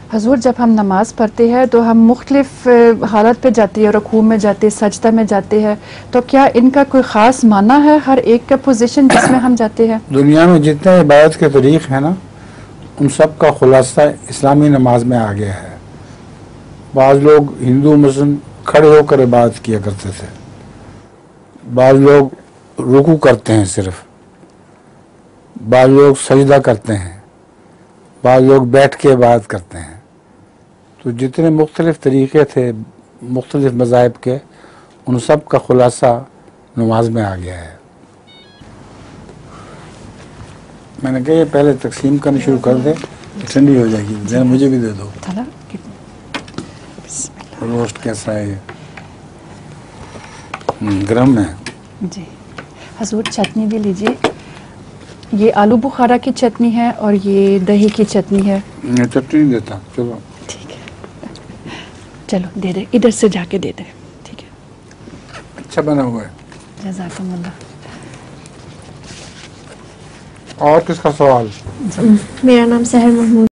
हजूर, जब हम नमाज़ पढ़ते हैं तो हम मुख्तलिफ हालत पे जाते हैं, रुकू में जाते हैं, सजदा में जाते हैं, तो क्या इनका कोई ख़ास माना है हर एक का पोजीशन जिसमें हम जाते हैं? दुनिया में जितने इबादत के तरीक़ हैं ना, उन सब का खुलासा इस्लामी नमाज में आ गया है। बाज़ लोग हिंदू मुस्लिम खड़े होकर इबादत किया करते थे, बाज़ लोग रुकू करते हैं सिर्फ, बाज़ लोग सजदा करते हैं, बाज़ लोग बैठ के इबादत करते हैं। तो जितने मुख्तलिफ तरीक़े थे मुख्तलिफ मज़ाहिब के, उन सब का खुलासा नमाज में आ गया है। मैंने कहा ये पहले तकसीम करनी शुरू कर दे, ठंडी हो जाएगी। जरा मुझे भी दे दो। रोस्ट कैसा है ये? गरम है जी। हजूर, चटनी भी लीजिए। ये आलू बुखारा की चटनी है और ये दही की चटनी है। मैं चटनी नहीं देता। चलो ठीक है, चलो दे दे, इधर से जाके दे दे। ठीक है, अच्छा बना हुआ है। जज़ाकल्लाह। और किसका सवाल? मेरा नाम सहर महमूद